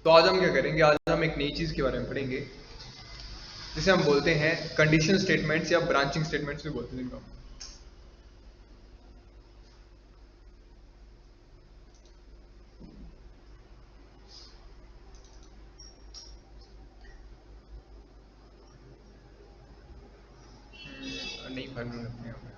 तो आज हम क्या करेंगे, आज हम एक नई चीज के बारे में पढ़ेंगे जिसे हम बोलते हैं कंडीशन स्टेटमेंट्स या ब्रांचिंग स्टेटमेंट्स भी बोलते हैं जिनको। नई फार्मूला रखते हैं हमें।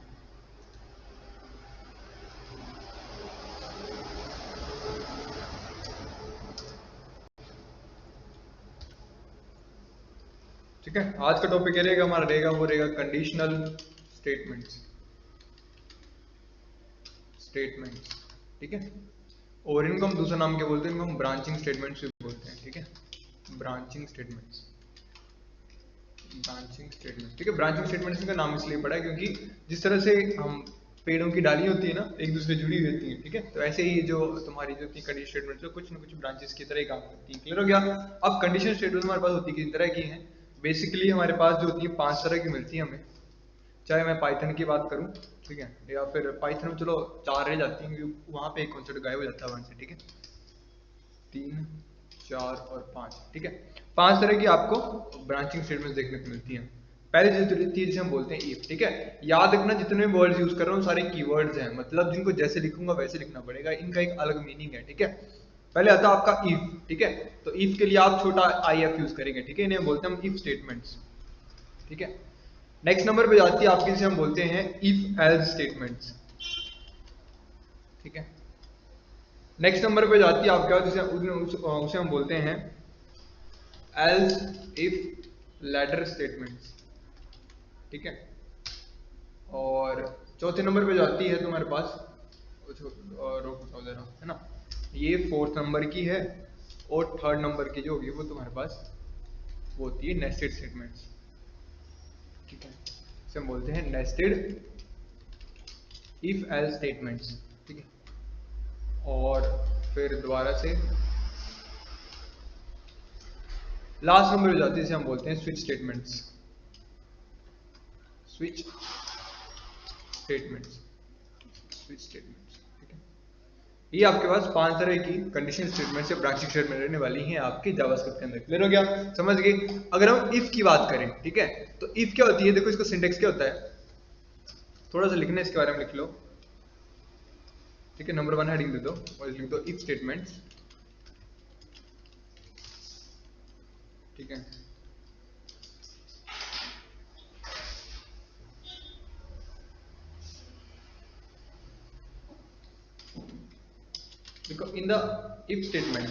ठीक है, आज का टॉपिक रहेगा हमारा वो रहेगा कंडीशनल स्टेटमेंट्स। ठीक है, और इनको हम दूसरा नाम क्या बोलते हैं, इनको हम ब्रांचिंग स्टेटमेंट्स भी बोलते हैं। ठीक है, ब्रांचिंग स्टेटमेंट्स। ठीक है, ब्रांचिंग स्टेटमेंट्स का नाम इसलिए पड़ा है क्योंकि जिस तरह से हम पेड़ों की डाली होती है ना, एक दूसरे जुड़ी हुई होती है। ठीक है, तो ऐसे ही जो तुम्हारी जो कंडीशन स्टेटमेंट्स है कुछ ना कुछ ब्रांचेस की तरह ही काम करती है। क्लियर हो गया? अब कंडीशन स्टेटमेंट हमारे पास होती है किस तरह की है, बेसिकली हमारे पास जो होती है 5 तरह की मिलती है हमें। चाहे मैं पाइथन की बात करूं, ठीक है, या फिर पाइथन में चलो 4 रह जाती हैं क्योंकि वहां पे एक कॉन्सेप्ट गायब हो जाता है वहां से। ठीक है, 3, 4 और 5। ठीक है, 5 तरह की आपको ब्रांचिंग स्टेटमेंट्स देखने को मिलती हैं। पहले जो रहती है जिसे हम बोलते हैं इफ। ठीक है, याद रखना जितने वर्ड्स यूज कर रहा हूँ सारे कीवर्ड्स हैं, मतलब जिनको जैसे लिखूंगा वैसे लिखना पड़ेगा, इनका एक अलग मीनिंग है। ठीक है, पहले आता है आपका इफ। ठीक है, तो इफ के लिए आप छोटा IF यूज करेंगे। ठीक है, इन्हें बोलते हैं हम इफ स्टेटमेंट्स। ठीक है, नेक्स्ट नंबर पे जाती है आपकी जिसे हम बोलते हैं इफ एल्स स्टेटमेंट्स। ठीक है, नेक्स्ट नंबर पे जाती है आपका जिसे उसे हम बोलते हैं एल्स इफ लैडर स्टेटमेंट्स। ठीक है, और चौथे नंबर पे जाती है तुम्हारे पास, रोको जरा, है ना, ये 4th नंबर की है, और 3rd नंबर की जो होगी वो तुम्हारे पास वो होती है नेस्टेड स्टेटमेंट्स। ठीक है, इसे हम बोलते हैं नेस्टेड इफ एल्स स्टेटमेंट्स। ठीक है, और फिर दोबारा से लास्ट नंबर पे जाती है जिसे हम बोलते हैं स्विच स्टेटमेंट्स। Switch statements. ठीक है, ये आपके पास 5 तरह की कंडीशन स्टेटमेंट से ब्रांचिंग स्टेटमेंट रहने वाली हैं आपके जावास्क्रिप्ट के अंदर। क्लियर हो गया? समझ गए? अगर हम इफ की बात करें, ठीक है, तो इफ क्या होती है, देखो इसका सिंटेक्स क्या होता है, थोड़ा सा लिखना इसके बारे में लिख लो। ठीक है, नंबर 1 हेडिंग दे दो और लिख दो इफ स्टेटमेंट्स। ठीक है, देखो इन the if statement,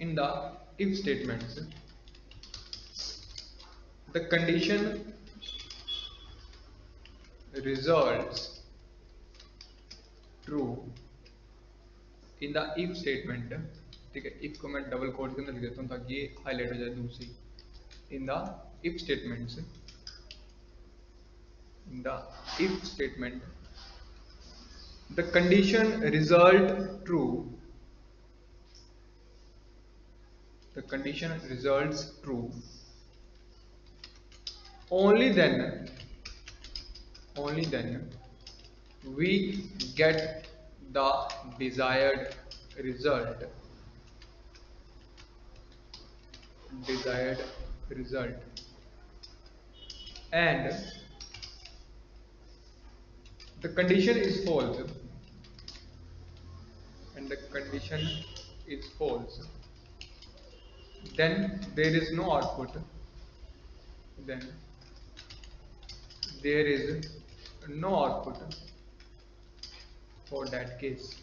in the if statements the condition results true in the if statement। ठीक है, if को मैं डबल कोट के अंदर लिख देता हूँ ताकि ये हाईलाइट हो जाए दूसरी। in the if statements, in the if statement the condition result true, the condition results true only then we get the desired result, and the condition is false, then there is no output, then there is no output for that case।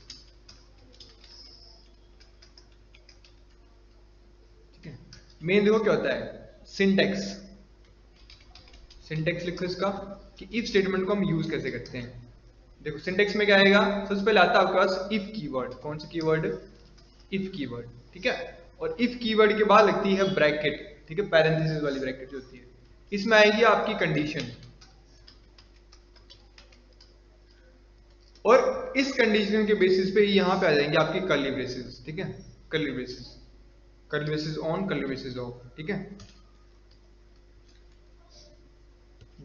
ठीक है, main देखो क्या होता है, syntax लिखो इसका कि if statement को हम यूज कैसे करते हैं। देखो सिंटेक्स में क्या आएगा, सबसे पहले आता है आपके पास इफ कीवर्ड। कौन सा कीवर्ड? If keyword. ठीक है, और इफ कीवर्ड के बाद लगती है ब्रैकेट। ठीक है, पैरेंथेसिस वाली ब्रैकेट जो होती है, इसमें आएगी आपकी कंडीशन, और इस कंडीशन के बेसिस पे यहां पे आ जाएंगे आपकी कर्ली ब्रेसेस। ठीक है, curly braces on, curly braces of. ठीक है,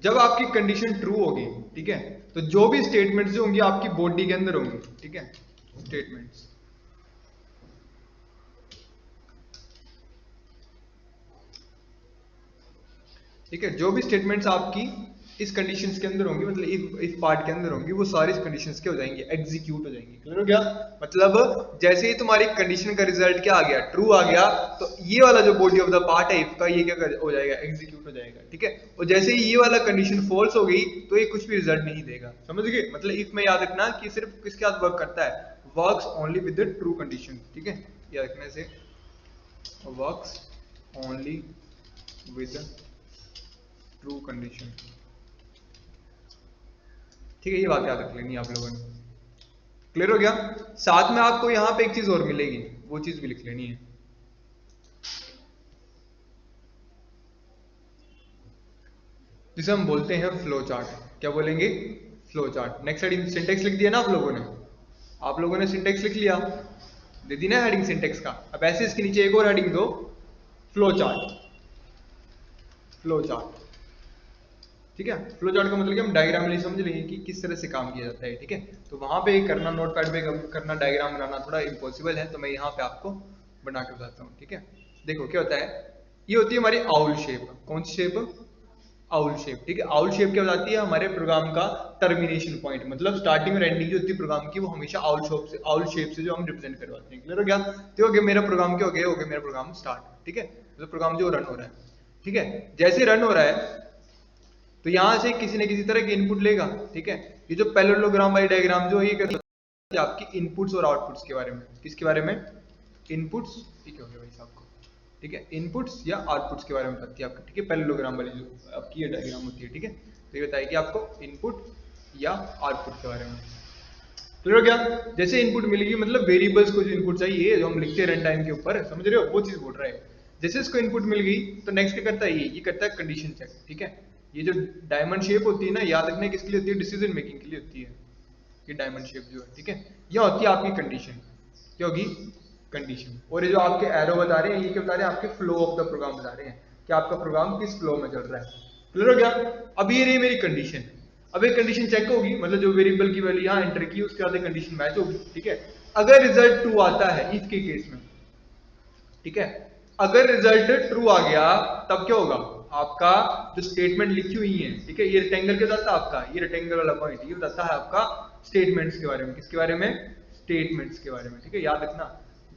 जब आपकी कंडीशन ट्रू होगी ठीक है। तो जो भी स्टेटमेंट्स जो होंगी आपकी बॉडी के अंदर होंगी, ठीक है, स्टेटमेंट्स, ठीक है, जो भी स्टेटमेंट्स आपकी इस कंडीशंस के अंदर होंगी, मतलब इफ पार्ट के अंदर होंगी, वो सारी कंडीशंस के हो जाएंगे, एग्जीक्यूट हो जाएंगी। क्लियर हो गया? मतलब जैसे ही तुम्हारी कंडीशन का रिजल्ट क्या आ गया, ट्रू आ गया, तो ये वाला जो बॉडी ऑफ द पार्ट है इफ का, ये क्या हो जाएगा, एग्जीक्यूट हो जाएगा, ठीक है। और जैसे ही ये वाला कंडीशन फॉल्स हो गई तो ये कुछ भी रिजल्ट नहीं देगा, समझ गए? मतलब इफ में याद रखना कि सिर्फ किसके साथ वर्क करता है, works only with the true condition, ठीक है, याद रखने से, works only with true condition, ठीक है, ये बात याद रख लेनी आप लोगों ने। क्लियर हो गया? साथ में आपको यहां पे एक चीज और मिलेगी, वो चीज भी लिख लेनी है, जिसे हम बोलते हैं फ्लो चार्ट। क्या बोलेंगे? Flow chart. Next heading syntax लिख दिया ना आप लोगों ने, आप लोगों ने सिंटेक्स लिख लिया, दे दी ना हेडिंग सिंटेक्स का। अब ऐसे इसके नीचे एक और हेडिंग दो, फ्लो चार्ट, फ्लो चार्ट, ठीक है। फ्लो चार्ट का मतलब कि हम डायग्राम समझ लेंगे कि किस तरह से काम किया जाता है, ठीक है। तो वहां पे करना, नोटपैड पे करना, डायग्राम बनाना थोड़ा इम्पॉसिबल है, तो मैं यहाँ पे आपको बना के बताता हूँ, ठीक है। देखो क्या होता है, ये होती है हमारी आउल शेप। कौन सी शेप? आउल शेप, ठीक है। आउल शेप क्या बताती है, हमारे प्रोग्राम का टर्मिनेशन पॉइंट, मतलब स्टार्टिंग और एंडिंग जो होती है प्रोग्राम की, वो हमेशा आउल शेप से जो हम रिप्रेजेंट करवाते हैं। क्लियर हो गया? तो हो गया मेरा प्रोग्राम, क्या हो गया मेरा प्रोग्राम स्टार्ट, ठीक है, मतलब प्रोग्राम जो रन हो रहा है, ठीक है। जैसे रन हो रहा है तो यहां से किसी न किसी तरह की इनपुट लेगा, ठीक है। ये जो पैरेललोग्राम वाली डायग्राम जो है, ये कहती है आपकी इनपुट्स और आउटपुट्स के बारे में। किसके बारे में? इनपुट्स, ठीक है भाई साहब को, ठीक है, इनपुट्स या आउटपुट्स के बारे में बताती है आपको, ठीक है, पैरेललोग्राम वाली जो आपकी ये डायग्राम होती है, ठीक है। तो ये बताएगी आपको इनपुट या आउटपुट के बारे में। क्लियर हो गया? जैसे इनपुट मिलेगी, मतलब वेरिएबल्स को जो इनपुट चाहिए, जो हम लिखते हैं रन टाइम के ऊपर, समझ रहे हो, वो चीज बोल रहा है। जैसे इसको इनपुट मिल गई तो नेक्स्ट क्या करता है, ये करता है कंडीशन चेक, ठीक है। ये जो डायमंड शेप होती है ना, याद रखने किसके लिए होती है, डिसीजन मेकिंग के लिए होती है ये डायमंड शेप जो है, ठीक है। यह होती है आपकी कंडीशन, क्या होगी, कंडीशन। और ये जो आपके एरो बता रहे हैं, ये क्या बता रहे हैं, आपके फ्लो ऑफ द प्रोग्राम बता रहे हैं कि आपका प्रोग्राम किस फ्लो में चल रहा है। क्लियर हो गया? अब ये रही मेरी कंडीशन। अब एक कंडीशन चेक होगी, मतलब जो वेरिएबल की वैल्यू यहाँ एंटर की उसके बाद कंडीशन मैच होगी, ठीक है। अगर रिजल्ट ट्रू आता है इफ के केस में, ठीक है, अगर रिजल्ट ट्रू आ गया तब क्या होगा, आपका जो स्टेटमेंट लिखी हुई है, ठीक है, ये रेक्टेंगल क्या बताता है आपका, ये रेक्टेंगल वाला पॉइंट ये बताता है आपका स्टेटमेंट्स के बारे में। किसके बारे में? स्टेटमेंट्स के बारे में, ठीक है। याद रखना,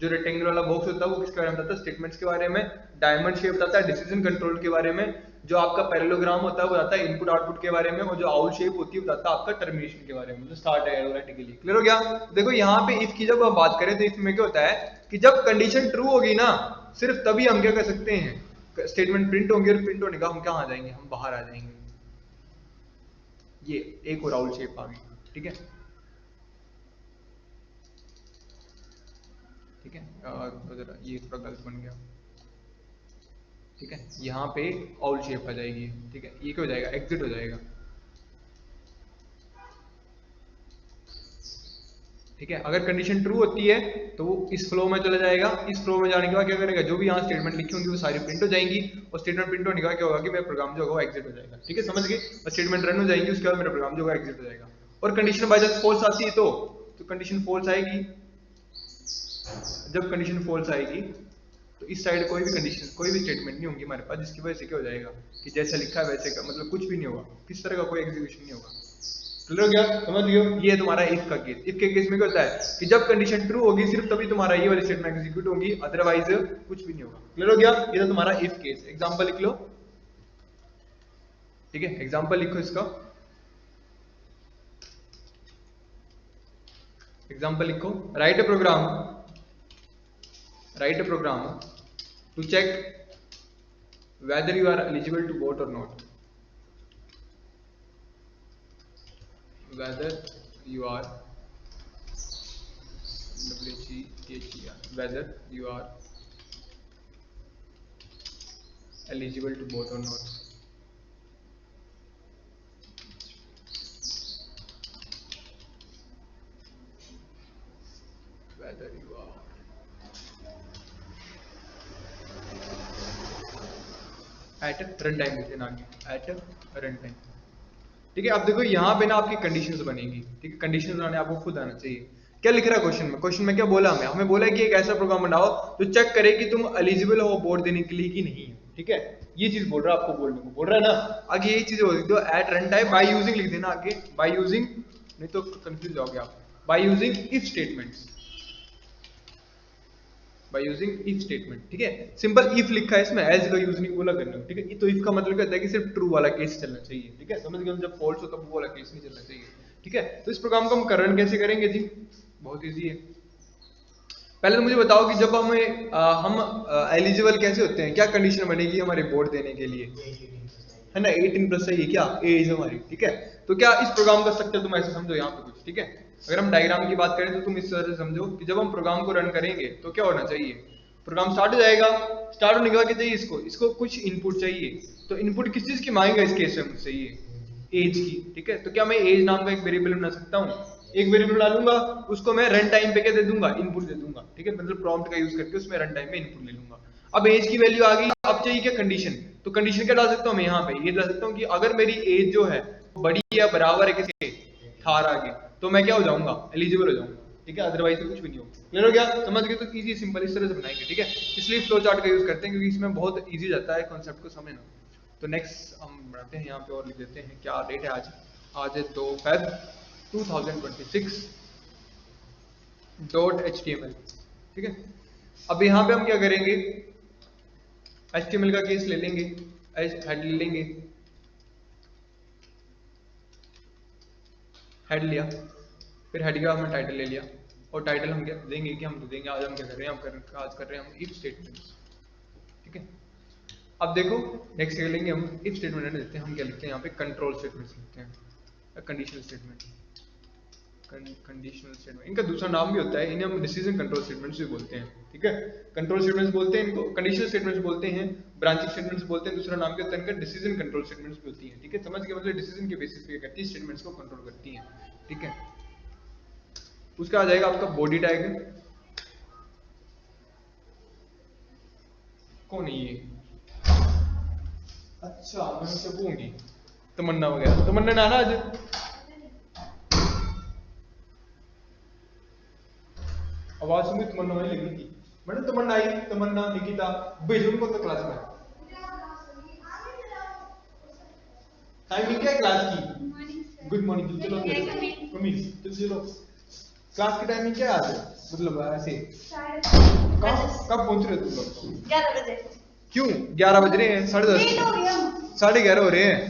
जो रेक्टेंगल वाला बॉक्स होता है वो किसके बारे में बताता है, स्टेटमेंट्स के बारे में। डायमंड शेप बताता है डिसीजन कंट्रोल के बारे में। जो आपका पैरेललोग्राम होता है वो बताता है इनपुट आउटपुट के बारे में। और जो आउल शेप होती है बताता है आपका टर्मिनेशन के बारे में, मतलब स्टार्ट है ऑटोमेटिकली। क्लियर हो गया? देखो यहाँ पे इफ की जब हम बात करें तो इफ में क्या होता है कि जब कंडीशन ट्रू होगी ना, सिर्फ तभी हम क्या कर सकते हैं, स्टेटमेंट प्रिंट होंगे, और प्रिंट होने का हम कहाँ आ जाएंगे, हम बाहर आ जाएंगे। ये एक और आउल शेप आ गई, ठीक है, ठीक है। ये थोड़ा गलत बन गया, ठीक है। यहाँ पे आउल शेप आ जाएगी, ठीक है, ये क्या हो जाएगा, एग्जिट हो जाएगा, ठीक है। अगर कंडीशन ट्रू होती है तो वो इस फ्लो में चला जाएगा। इस फ्लो में जाने के बाद क्या करेगा, जो भी यहाँ स्टेटमेंट लिखी होंगी वो सारी प्रिंट हो जाएंगी। और स्टेटमेंट प्रिंट होने के बाद क्या होगा कि मेरा प्रोग्राम जो होगा वो एग्जिट हो जाएगा, ठीक है, समझ गए। और स्टेटमेंट रन हो जाएंगी, उसके बाद मेरा प्रोग्राम जो होगा एग्जिट हो जाएगा। और कंडीशन बाय चांस फॉल्स आती है तो कंडीशन फॉल्स आएगी। जब कंडीशन फॉल्स आएगी तो इस साइड कोई भी कंडीशन, कोई भी स्टेटमेंट नहीं होंगी हमारे पास, जिसकी वजह से क्या हो जाएगा कि जैसा लिखा है वैसे का, मतलब कुछ भी नहीं होगा, किस तरह का कोई एग्जीक्यूशन नहीं होगा। क्लियर हो गया? समझ लियो, ये है तुम्हारा इफ का केस। इफ के केस में क्या होता है कि जब कंडीशन ट्रू होगी सिर्फ तभी तुम्हारा ये वाली स्टेटमेंट एग्जीक्यूट होगी, अदरवाइज कुछ भी नहीं होगा। क्लियर हो गया? ये था तुम्हारा इफ केस। एग्जांपल लिख लो, ठीक है, एग्जांपल लिखो इसका। एग्जांपल लिखो, write a program to check whether you are eligible to vote or not, whether you are whether you are eligible to vote or not. Whether you are at run time लिख देना आगे, at run time, ठीक है। अब देखो यहाँ पे ना आपकी कंडीशंस बनेगी, ठीक है, कंडीशंस बनाने आपको खुद आना चाहिए। क्या लिख रहा है क्वेश्चन में? क्वेश्चन में क्या बोला हमें? हमें बोला कि एक ऐसा प्रोग्राम बनाओ जो चेक करे कि तुम एलिजिबल हो बोर्ड देने के लिए कि नहीं है, ठीक है, ये चीज बोल रहा है, आपको बोलने को बोल रहा है ना। आगे यही चीज बोल दो, at run time by using लिख देना आगे, बाय यूजिंग, नहीं तो कंफ्यूज जाओगे आप, by using if statements, by using if statement, ठीक है। सिंपल इफ लिखा है इसमें, एज का यूज नहीं बोला करना, ठीक है। तो इफ का मतलब कहता है कि सिर्फ ट्रू वाला केस चलना चाहिए, ठीक है, समझ गए? जब फॉल्स हो तब वो वाला केस नहीं चलना चाहिए, ठीक है। तो इस प्रोग्राम को हम रन कैसे करेंगे जी? बहुत इजी है। पहले तो मुझे बताओ कि जब हम एलिजिबल कैसे होते हैं, क्या कंडीशन बनेगी हमारे बोर्ड देने के लिए, है ना? 18+ सही है क्या? एज हमारी, ठीक है। तो क्या इस प्रोग्राम का स्ट्रक्चर तुम ऐसे समझो यहाँ पे कुछ, ठीक है। अगर हम डायग्राम की बात करें तो तुम इस तरह से समझो कि जब हम प्रोग्राम को रन करेंगे तो क्या होना चाहिए? प्रोग्राम स्टार्ट हो जाएगा, स्टार्ट होने के बाद क्या चाहिए? इसको कुछ इनपुट चाहिए। तो इनपुट किस चीज की मांगेगा इस केस में मुझसे? ये एज की, ठीक है। तो क्या मैं एज नाम का एक वेरिएबल बना सकता हूँ? एक वेरिएबल डालूंगा, उसको मैं रन टाइम पे क्या दे दूंगा? इनपुट दे दूंगा, ठीक है, मतलब प्रॉम्प्ट का यूज करके उसमें रन टाइम में इनपुट ले लूंगा। अब एज की वैल्यू आ गई, अब चाहिए क्या? कंडीशन। तो कंडीशन क्या डाल सकता हूँ मैं यहाँ पे? ये डाल सकता हूँ कि अगर मेरी एज जो है बड़ी या बराबर है किसके? 18 के, तो मैं क्या हो जाऊंगा? एलिजिबल हो जाऊंगा, ठीक है, अदरवाइज तो कुछ भी नहीं होगा। क्लियर हो गया? समझ गए? तो इजी सिंपल इस तरह से बनाएंगे, ठीक है। इसलिए फ्लो चार्ट का यूज करते हैं क्योंकि इसमें बहुत इजी जाता है कॉन्सेप्ट को समझना। तो नेक्स्ट हम बनाते हैं यहाँ पे और लिख देते हैं, क्या डेट है आज? आज है 2 Feb 2026 .html, ठीक है। अब यहाँ पे हम क्या करेंगे? HTML का केस ले लेंगे, हेड ले लेंगे, हेड लिया, फिर हेड का हमने टाइटल ले लिया, और टाइटल हम क्या देंगे कि हम देंगे आज हम क्या कर रहे हैं? आज कर रहे हैं हम इफ स्टेटमेंट्स, ठीक है। अब देखो नेक्स्ट क्या लेंगे हम? इफ स्टेटमेंट देते हैं, हम क्या लिखते हैं यहाँ पे? कंट्रोल स्टेटमेंट्स लिखते हैं, कंडीशनल स्टेटमेंट, कंडीशनल स्टेटमेंट। इनका दूसरा नाम भी होता है, इन्हें हम डिसीजन कंट्रोल स्टेटमेंट्स भी बोलते हैं, ठीक है। कंट्रोल स्टेटमेंट्स बोलते हैं इनको, कंडीशनल स्टेटमेंट्स बोलते हैं, ब्रांचिंग स्टेटमेंट्स बोलते हैं। दूसरा नाम क्या होता है इनका? डिसीजन कंट्रोल स्टेटमेंट्स भी होती है, ठीक है। समझ गए? मतलब डिसीजन के बेसिस पे करती है, स्टेटमेंट्स को कंट्रोल करती है, ठीक है। उसका आ जाएगा आपका बॉडी टैग, कौन है ये? अच्छा मैं उनसे पूछूंगी, तमन्ना वगैरह, तमन्ना ना आज आवाज सुनी, तमन्ना वही लगी थी। मैंने तमन्ना आई, तमन्ना, निकिता, भेजो उनको तो क्लास में। टाइमिंग क्या है क्लास की? गुड मॉर्निंग, चलो कमीज तो चलो। क्लास की टाइमिंग क्या है आज? मतलब ऐसे कब पहुंच रहे हो तुम लोग? 11 बजे। क्यों 11 बज रहे हैं? 10:30, 11:30 हो रहे हैं।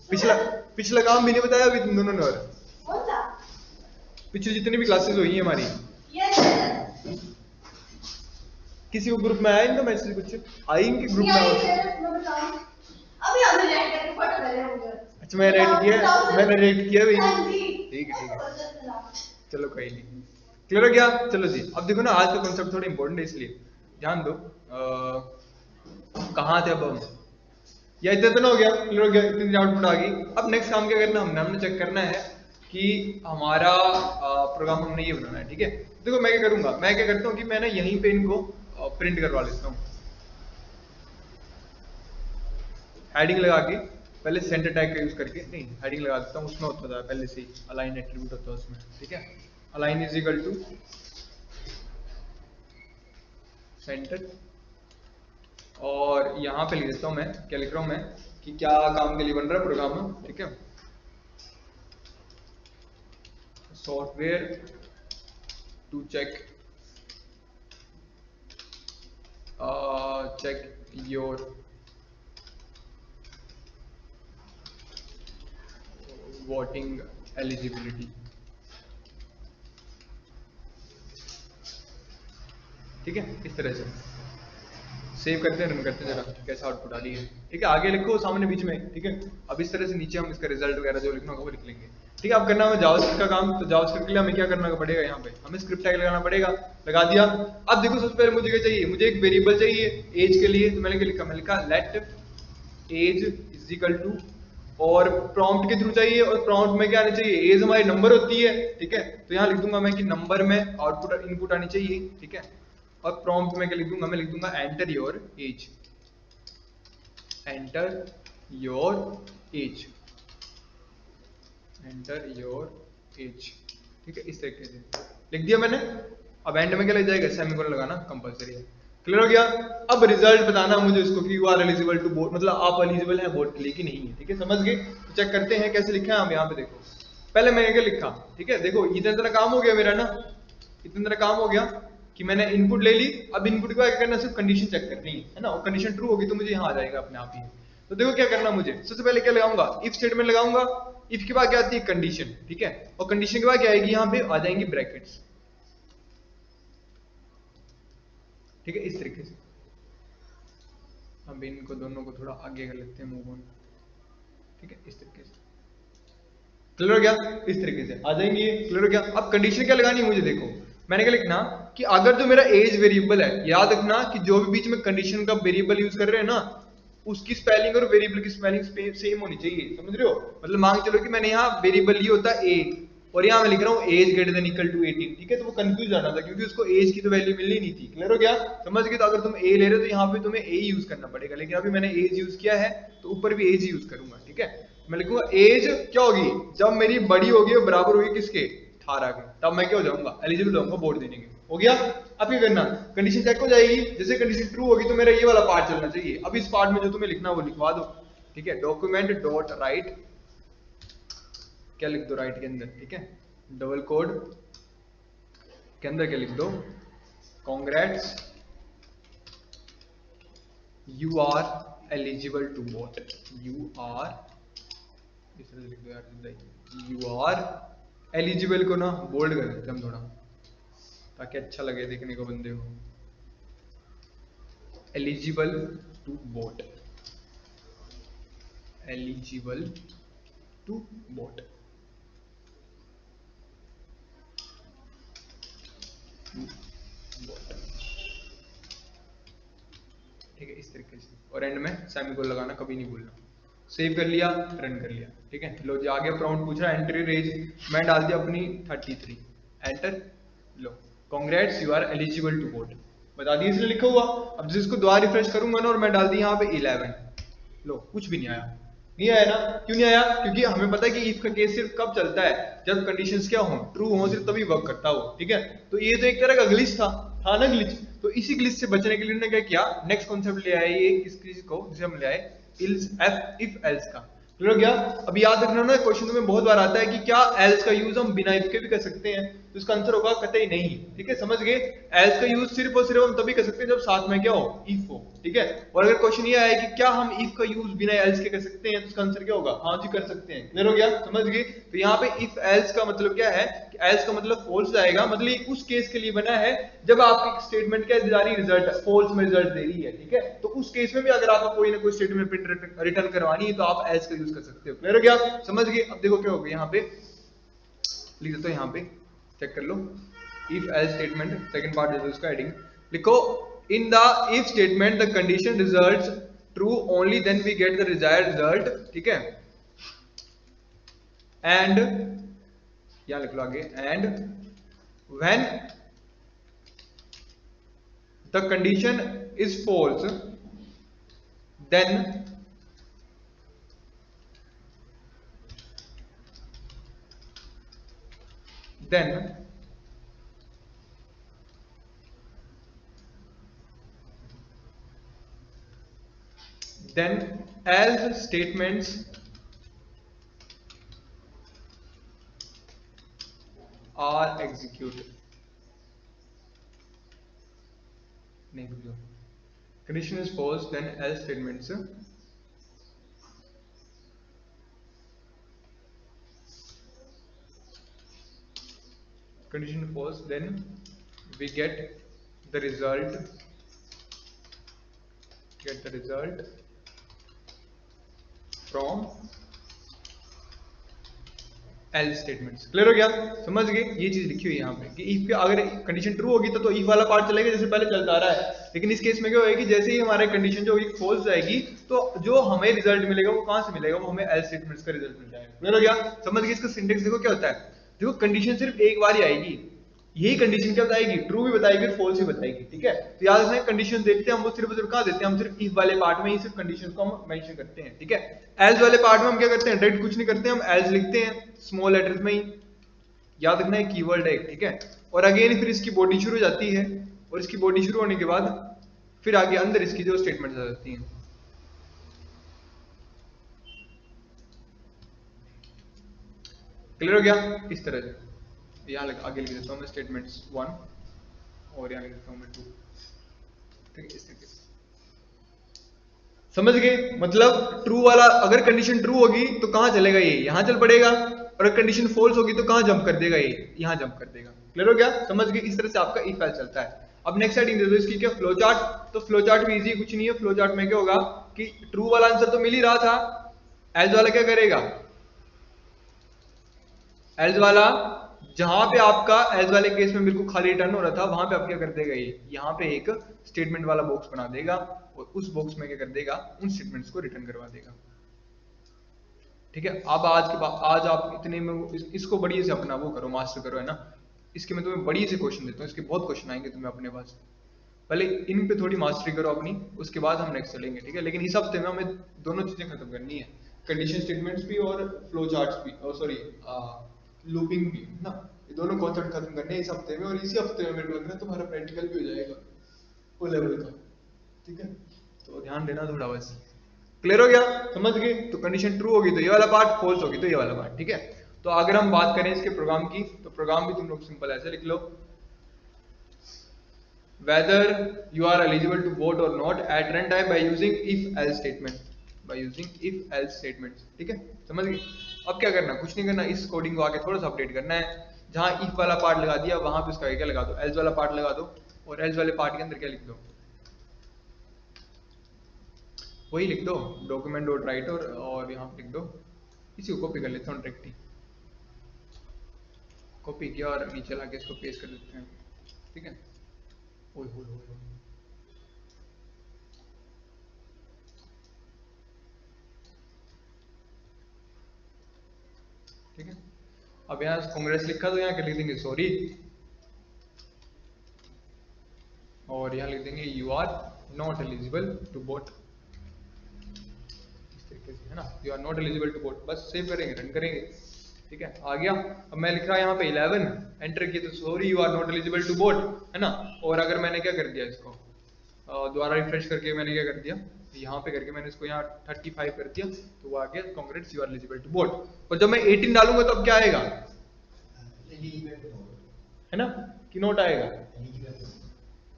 पिछला काम भी नहीं बताया अभी तुम दोनों ने। और पिछले जितनी भी क्लासेस हुई हैं हमारी, किसी को ग्रुप में आया इनका मैसेज? कुछ आई इनके ग्रुप में? अभी हमने रेड करके फोटो ले लेंगे। अच्छा मैंने रेट किया भाई, ठीक है। चलो कोई नहीं, क्लियर हो गया? चलो जी। अब देखो ना, आज का कॉन्सेप्ट थोड़ा इंपॉर्टेंट है, इसलिए ध्यान दो। कहाँ थे अब हम? या इतना तो ना हो गया? क्लियर हो गया? इतनी आउटपुट आ गई। अब नेक्स्ट काम क्या करना हमने चेक करना है कि हमारा प्रोग्राम हमने ये बनाना है, ठीक है। देखो मैं क्या करूंगा, मैं क्या करता हूँ कि मैं ना यहीं पे इनको प्रिंट करवा लेता हूँ, हेडिंग लगा के, पहले सेंटर टैग का यूज करके, नहीं हेडिंग लगा देता हूँ, उसमें होता था पहले से ही अलाइन एट्रीब्यूट होता है उसमें, ठीक है। Align is equal to centre, और यहाँ पे लिख देता हूँ मैं, क्या लिख रहा हूँ मैं कि क्या काम के लिए बन रहा है प्रोग्राम, ठीक है। Software to check your voting eligibility, ठीक है। इस तरह से सेव करते हैं, रन करते हैं, जरा कैसा आउटपुट आ रही है, ठीक है। आगे लिखो सामने बीच में, ठीक है। अब इस तरह से नीचे हम इसका रिजल्ट वगैरह जो लिखना होगा वो लिख लेंगे, ठीक है। अब करना है जावास्क्रिप्ट का काम, तो जावास्क्रिप्ट के लिए हमें क्या करना पड़ेगा? यहाँ पे हमें स्क्रिप्ट टैग लगाना पड़ेगा, लगा दिया। अब देखो सबसे पहले मुझे क्या चाहिए? मुझे एक वेरिएबल चाहिए एज के लिए, तो मैंने क्या लिखा? मैं लिखा let age is equal to, और प्रॉम्प्ट के थ्रू चाहिए, और प्रॉम्प्ट में क्या आना चाहिए? एज हमारी नंबर होती है, ठीक है। तो यहाँ लिख दूंगा मैं कि नंबर में आउटपुट इनपुट आनी चाहिए, ठीक है। और प्रॉम्प्ट में क्या लिख दूंगा? मैं लिख दूंगा enter your age, enter your age, enter your age, ठीक है, इस तरीके से लिख दिया मैंने। अब एंड में क्या लग जाएगा, सेमीकोलन लगाना कंपलसरी है। क्लियर हो गया। अब रिजल्ट बताना मुझे इसको कि you are eligible to board, मतलब आप एलिजिबल हैं बोर्ड के लिए कि नहीं है, ठीक है, समझ गए। तो चेक करते हैं कैसे लिखा है। हम यहाँ पे देखो, पहले मैंने क्या लिखा, ठीक है, देखो इतना काम हो गया मेरा ना, इतना काम हो गया कि मैंने इनपुट ले ली। अब इनपुट के बाद क्या करना, सिर्फ कंडीशन चेक करनी है ना, और कंडीशन ट्रू होगी तो मुझे यहाँ आ जाएगा अपने आप ही। तो देखो क्या करना मुझे, सबसे पहले क्या लगाऊंगा, इफ स्टेटमेंट लगाऊंगा। इफ के बाद क्या आती है, कंडीशन, ठीक है, और कंडीशन के बाद क्या आएगी, यहाँ पे आ जाएंगी ब्रैकेट्स, ठीक है, इस तरीके से। अब इनको दोनों को थोड़ा आगे कर लेते हैं, मूव ऑन, ठीक है, इस तरीके से। क्लियर हो गया, इस तरीके से आ जाएंगे। क्लियर हो गया। अब कंडीशन क्या लगानी है मुझे, देखो मैंने क्या लिखना कि अगर जो मेरा एज वेरिएबल है, याद रखना कि जो भी बीच में कंडीशन का वेरिएबल यूज कर रहे हैं ना, उसकी स्पेलिंग और वेरिएबल की स्पेलिंग सेम होनी चाहिए, समझ रहे हो। मतलब मान चलो कि मैंने यहाँ वेरिएबल लिया होता है ए, और यहाँ मैं लिख रहा हूँ age greater than equal to 18, ठीक है, तो वो कंफ्यूज जाना था क्योंकि उसको एज की तो वैल्यू मिलनी नहीं थी। क्लियर हो गया, समझ गए। तो अगर तुम ए ले रहे हो तो यहाँ पे तुम्हें ए यूज करना पड़ेगा, लेकिन अभी मैंने एज यूज किया है तो ऊपर भी एज यूज करूंगा, ठीक है। मैं लिखूंगा एज क्या होगी, जब मेरी बड़ी होगी बराबर होगी किसके, 18 के, तब मैं क्या हो जाऊंगा, एलिजिबल होऊंगा बोर्ड देने के। हो गया। अब क्या करना, कंडीशन चेक हो जाएगी, जैसे कंडीशन ट्रू होगी तो मेरा ये वाला पार्ट चलना चाहिए। अब इस पार्ट में जो तुम्हें लिखना वो लिखवा दो, ठीक है, डॉक्यूमेंट डॉट राइट, क्या लिख दो राइट के अंदर, ठीक है, डबल कोड के अंदर क्या लिख दो, congrats you are eligible to board, you are, इस तरह से लिख दो यार, यू आर एलिजिबल को ना बोल्ड कर देते हम थोड़ा, ताकि अच्छा लगे देखने को बंदे को, eligible to board, eligible to board, ठीक है, इस तरीके से। और एंड में सेमीकोलन लगाना कभी नहीं भूलना। सेव कर लिया, रन कर लिया, ठीक है। लो जी, आगे प्रॉम्प्ट पूछ रहा है एंटर एज, मैं डाल दिया अपनी 33, एंटर। लो congrats you are eligible to vote, बता दिया इसने लिखा हुआ। अब जिसको दोबारा रिफ्रेश करूंगा ना और मैं डाल दी यहाँ पे 11, लो कुछ भी नहीं आया, नहीं आया ना। क्यों नहीं आया, क्योंकि हमें पता है कि इफ का केस सिर्फ कब चलता है, जब कंडीशंस क्या हो, ट्रू हो, सिर्फ तभी वर्क करता हो, ठीक है। तो ये तो एक तरह का ग्लिच था ना ग्लिच। तो इसी ग्लिच से बचने के लिए उन्होंने क्या किया, नेक्स्ट कॉन्सेप्ट ले आए ये इस चीज को, जिसे हम ले आए इफ एल्स का। क्लियर हो गया। अब याद रखना ना, क्वेश्चन में बहुत बार आता है कि क्या एल्स का यूज हम बिना इफ के भी कर सकते हैं, तो इसका आंसर होगा कतई नहीं, ठीक है, समझ गए। एल्स का यूज सिर्फ और सिर्फ हम तभी कर सकते हैं जब साथ में क्या हो, इफ हो, ठीक है। और अगर क्वेश्चन ये आया कि क्या हम इफ का यूज बिना एल्स के कर सकते हैं, तो इसका आंसर क्या होगा, हाँ जी कर सकते हैं। क्लियर हो गया, समझ गए। तो यहाँ पे इफ एल्स का मतलब क्या है, कि एल्स का मतलब फॉल्स आएगा, मतलब उस केस के लिए बना है जब आपकी स्टेटमेंट क्या जा रही, रिजल्ट फॉल्स में रिजल्ट दे रही है, ठीक है। तो उस केस में भी अगर आपको कोई ना कोई स्टेटमेंट प्रिंट रिटर्न करवानी है तो आप एल्स का यूज कर सकते हो। क्लियर हो गया, समझ गए। अब देखो क्या होगा, यहाँ पे लिख देता हूं, यहाँ पे चेक कर लो, if else statement second part जैसे उसका हेडिंग लिखो, in the if statement the condition results true only then we get the desired result, ठीक है। एंड यहां लिख लो आगे, and when the condition is false then else statements are executed. नहीं रुक जाओ, condition is false then else statements condition false then we get the result from else statements। Clear हो गया, समझ गए। ये चीज लिखी हुई है यहाँ पे कि इफ के अगर कंडीशन ट्रू होगी तो इफ वाला पार्ट चलेगा जैसे पहले चलता आ रहा है, लेकिन इस केस में क्या होगा कि जैसे ही हमारे कंडीशन जो होगी फॉल्स जाएगी तो जो हमें रिजल्ट मिलेगा वो कहां से मिलेगा, वो हमें एल्स स्टेटमेंट्स का रिजल्ट मिल जाएगा। क्लियर हो गया, समझ गए। इसका सिंटेक्स देखो क्या होता है, देखो कंडीशन सिर्फ एक बार ही आएगी, यही कंडीशन क्या बताएगी, ट्रू भी बताएगी और फॉल्स भी बताएगी, ठीक है। तो याद रखना कंडीशन देखते हैं हम वो सिर्फ कहाँ देते हैं, हम सिर्फ इफ वाले पार्ट में ही सिर्फ कंडीशन को हम मेंशन करते हैं, ठीक है। एल्स वाले पार्ट में हम क्या करते हैं, डायरेक्ट कुछ नहीं करते, हम एल्स लिखते हैं स्मॉल लेटर्स में ही। याद रखना है कीवर्ड है, ठीक है। और अगेन फिर इसकी बॉडी शुरू हो जाती है, और इसकी बॉडी शुरू होने के बाद फिर आगे अंदर इसकी जो स्टेटमेंट्स आ जाती हैं। क्लियर हो गया। इस तरह से यहाँ आगे लिख देता हूँ मैं स्टेटमेंट्स 1 और यहाँ लिख देता हूँ मैं 2, ठीक है। इस तरीके से समझ गए। मतलब ट्रू वाला अगर कंडीशन ट्रू होगी तो कहाँ चलेगा, ये यहाँ चल पड़ेगा, और अगर कंडीशन फॉल्स होगी तो कहाँ जंप कर देगा, ये यहाँ जंप कर देगा। क्लियर हो गया, समझ गए। इस तरह से आपका इफ एल्स चलता है। अब नेक्स्ट हेडिंग दे दो इसकी क्या, फ्लो चार्ट। तो फ्लो चार्ट भी इजी, कुछ नहीं है। फ्लो चार्ट में क्या होगा कि ट्रू वाला आंसर तो मिल ही रहा था, एल्स वाला क्या करेगा, एल्स वाला जहां पे आपका एल्स वाले केस में बिल्कुल खाली रिटर्न हो रहा था, वहां पे आप क्या कर देगा, ये यहाँ पे एक स्टेटमेंट वाला बॉक्स बना देगा, और उस बॉक्स में क्या कर देगा, उन स्टेटमेंट्स को रिटर्न करवा देगा, ठीक है। अब आज के बाद आज आप इतने में इसको बढ़िया से अपना वो करो, मास्टर करो, है ना। इसके मैं तुम्हें बढ़िया से क्वेश्चन देता हूँ, इसके बहुत क्वेश्चन आएंगे तुम्हें अपने पास। पहले इन पे थोड़ी मास्टरी करो अपनी, उसके बाद हम नेक्स्ट चलेंगे, ठीक है। लेकिन इस हफ्ते में हमें दोनों चीजें खत्म करनी है, कंडीशन स्टेटमेंट्स भी और फ्लो चार्ट्स भी, और सॉरी लूपिंग भी ना। ये दोनों कॉन्सेप्ट खत्म करने हैं इस हफ्ते में, और इसी हफ्ते में मेरे को लग रहा है तुम्हारा प्रैक्टिकल भी हो जाएगा वो लेवल का, ठीक है। तो ध्यान देना थोड़ा बस। क्लियर हो गया, समझ गए। तो कंडीशन ट्रू होगी तो ये वाला पार्ट, फॉल्स होगी तो ये वाला पार्ट, ठीक है। तो अगर हम बात करें इसके प्रोग्राम की, तो प्रोग्राम भी तुम लोग सिंपल ऐसे लिख लो, whether you are eligible to vote or not at runtime by using if else statement, by using if else statements, ठीक है। समझ गए। अब क्या करना, कुछ नहीं करना, इस कोडिंग को आगे थोड़ा सा अपडेट करना है। जहां if वाला पार्ट लगा दिया वहां पे उसका क्या लगा दो, else वाला पार्ट लगा दो, और else वाले पार्ट के अंदर क्या लिख दो, वही लिख दो डॉक्यूमेंट डॉट राइट, और यहाँ पे लिख दो, इसी को कॉपी कर लेता हूँ डायरेक्टली, कॉपी किया और नीचे लाके इसको पेस्ट कर देते हैं, ठीक है। ओए होए होए होए। ठीक है। अब यहाँ कांग्रेस लिखा तो यहाँ क्या लिख देंगे, सॉरी, और यहाँ लिख देंगे you are not eligible to vote, इस तरीके से, है ना। You are not eligible to vote, बस सेव करेंगे, रन करेंगे, ठीक है। आ गया। अब मैं लिख रहा यहाँ पे 11 एंटर किया तो sorry you are not eligible to vote, है ना। और अगर मैंने क्या कर दिया, इसको दोबारा रिफ्रेश करके मैंने क्या कर दिया, यहाँ पे करके मैंने इसको यहाँ 35 कर दिया, तो वो आ गया congrats you are eligible to vote. और जब मैं 18 डालूंगा तो अब क्या आएगा, है ना, कि नोट आएगा,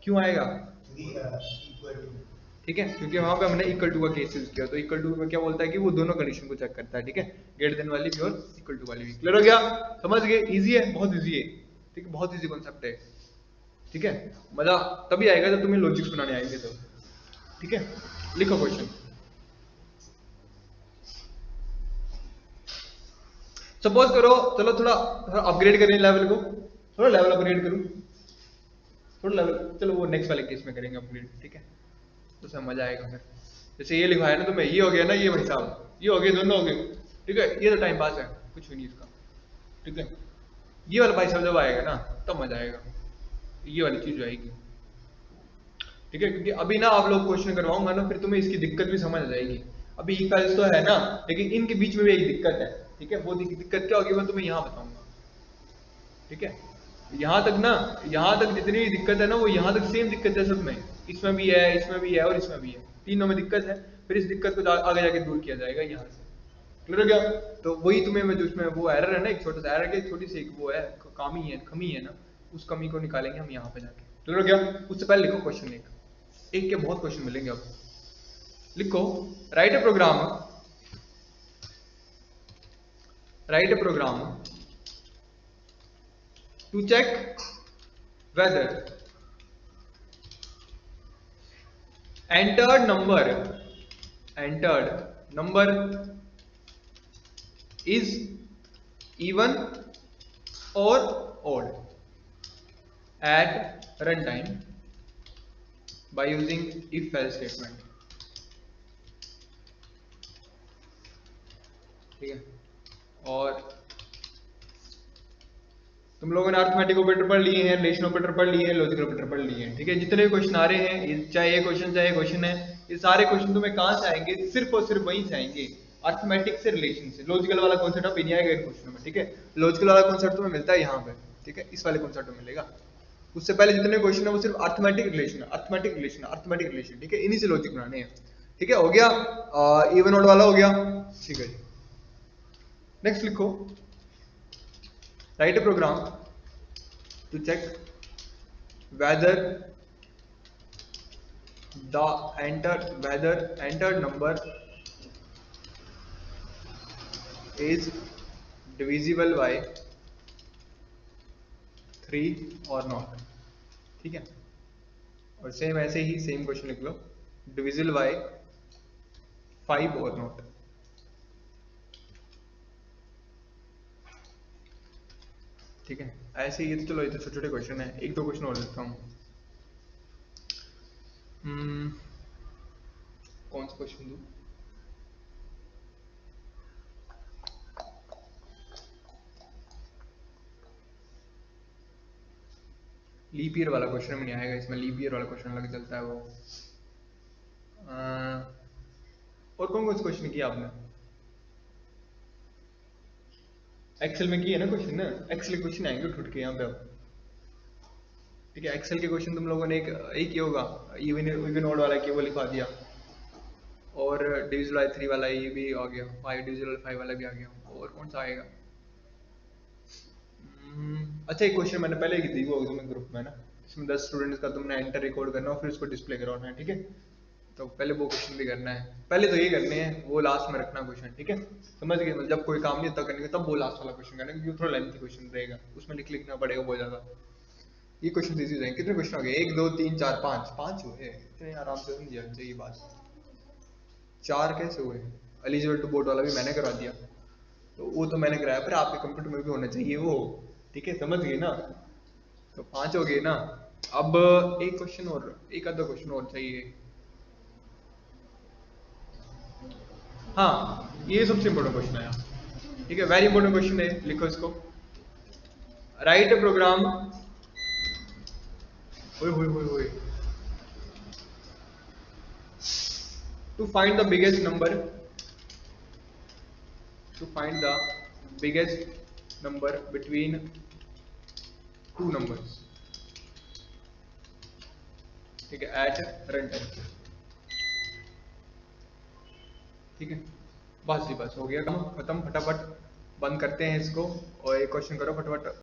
क्यों आएगा, ठीक है, क्योंकि वहां पे हमने इक्वल टू का केस यूज किया। तो इक्वल टू में क्या बोलता है कि वो दोनों कंडीशन को चेक करता है, ठीक है, ग्रेटर देन वाली भी और इक्वल टू वाली भी। क्लियर हो गया, समझ गए। इजी है, बहुत इजी है, ठीक है, बहुत इजी कॉन्सेप्ट है, ठीक है। मजा तभी आएगा जब तुम्हें लॉजिक्स बनाने आएंगे तो, ठीक है। लिखो क्वेश्चन। सपोज करो, चलो थोड़ा अपग्रेड करें लेवल को, थोड़ा लेवल अपग्रेड करूं, थोड़ा लेवल, चलो वो नेक्स्ट वाले केस में करेंगे अपग्रेड, ठीक है, तो सब मजा आएगा फिर। जैसे ये लिखवाया ना तुम्हें, ये हो गया ना, ये भाई साहब, ये हो गए, दोनों हो गए, ठीक है। ये तो टाइम पास है, कुछ भी नहीं इसका, ठीक है। ये वाला भाई साहब जब आएगा ना तब मजा आएगा, ये वाली चीज आएगी, ठीक है। क्योंकि अभी ना आप लोग क्वेश्चन करवाऊंगा ना, फिर तुम्हें इसकी दिक्कत भी समझ आ जाएगी। अभी इफ एल्स तो है ना, लेकिन इनके बीच में भी एक दिक्कत है, ठीक है। वो दिक्कत क्या होगी मैं तुम्हें यहाँ बताऊंगा, ठीक है। यहाँ तक ना, यहाँ तक जितनी भी दिक्कत है ना, वो यहाँ तक सेम दिक्कत है सब में, इसमें भी है, इसमें भी है, और इसमें भी है, तीनों में दिक्कत है। फिर इस दिक्कत को आगे जाके दूर किया जाएगा यहाँ से। क्लियर हो गया। तो वही तुम्हें जो इसमें वो एरर है ना, एक छोटा सा एरर के, छोटी सी एक वो है, कमी है ना, उस कमी को निकालेंगे हम यहाँ पे जाके। क्लियर हो गया। उससे पहले लिखो क्वेश्चन एक के बहुत क्वेश्चन मिलेंगे। अब लिखो, write a program to check whether entered number is even or odd at runtime by using if else statement, ठीक है। और तुम लोगों ने अर्थमेटिक ऑपरेटर पढ़ लिए हैं, रिलेशन ऑपरेटर पढ़ लिए हैं, लॉजिकल ऑपरेटर पढ़ लिए हैं, ठीक है। जितने भी क्वेश्चन आ रहे हैं, चाहे ये क्वेश्चन है, ये सारे क्वेश्चन तुम्हें कहाँ से आएंगे? सिर्फ और सिर्फ वहीं से आएंगे, अर्थमेटिक से, रिलेशन से। लॉजिकल वाला कॉन्सेप्ट अब नहीं आएगा इन क्वेश्चनों में, ठीक है। लॉजिकल वाला कॉन्सेप्ट तुम्हें मिलता है यहाँ पे, ठीक है, इस वाले कॉन्सेप्ट में मिलेगा। उससे पहले जितने क्वेश्चन है वो सिर्फ arithmetic relation, arithmetic relation, arithmetic relation, ठीक है। इन्हीं से लॉजिक बनाने हैं, ठीक है। हो गया, इवन ऑड वाला हो गया, ठीक है जी। नेक्स्ट लिखो, write a program to check whether entered number is divisible by 3 or not, ठीक है। और सेम ऐसे ही सेम क्वेश्चन लिख लो, डिविजिबल बाय 5 और नॉट, ठीक है। ऐसे ही, तो चलो ये तो छोटे छोटे क्वेश्चन है, एक दो क्वेश्चन और लिखता हूँ। कौन सा क्वेश्चन दूँ? लीप ईयर वाला क्वेश्चन में नहीं आएगा, इसमें लीप ईयर वाला क्वेश्चन अलग चलता है वो। और कौन कौन से क्वेश्चन किया आपने? एक्सेल में किया ना क्वेश्चन ना, एक्सेल के क्वेश्चन आएंगे उठ के यहाँ पे अब, ठीक है। एक्सेल के क्वेश्चन तुम लोगों ने एक ही होगा, इवन ऑड वाला कि वो लिखवा दिया, और डिविजिबल बाय 3 वाला ये भी आ गया, 5 डिविजिबल 5 वाला भी आ गया। और कौन सा आएगा? अच्छा, एक क्वेश्चन मैंने पहले की थी, वो तुम्हें ग्रुप में ना, इसमें 10 स्टूडेंट्स का तुमने एंटर रिकॉर्ड करना और फिर उसको डिस्प्ले करवाना है, ठीक है। तो पहले वो क्वेश्चन भी करना है, पहले तो ये करने हैं, वो लास्ट में रखना क्वेश्चन, ठीक है। समझ गए? मतलब जब कोई काम नहीं होता करने का तब वो लास्ट वाला क्वेश्चन करना, क्योंकि थोड़ा लेंथी क्वेश्चन रहेगा, उसमें लिखना पड़ेगा बहुत ज्यादा। ये क्वेश्चन इजी हो जाएंगे। कितने क्वेश्चन हो गए? 1 2 3 4 5, 5 हुए, इतने आराम से समझ जाना चाहिए बात। 4 कैसे हुए? एलिजिबल टू वोट वाला भी मैंने करवा दिया, तो वो तो मैंने कराया, पर आपके कंप्यूटर में भी होना चाहिए वो, ठीक है। समझ गए ना? तो 5 हो गए ना। अब एक क्वेश्चन और, एक आधा क्वेश्चन और चाहिए। हाँ, ये सबसे इंपॉर्टेंट क्वेश्चन है, ठीक है, वेरी इंपॉर्टेंट क्वेश्चन है, लिखो इसको। Write a program, to find the biggest number, to find the biggest number between 2 numbers, ठीक है, एट रन टाइम, ठीक है। बस जी, बस हो गया काम खत्म, फटाफट बंद करते हैं इसको, और एक क्वेश्चन करो फटाफट।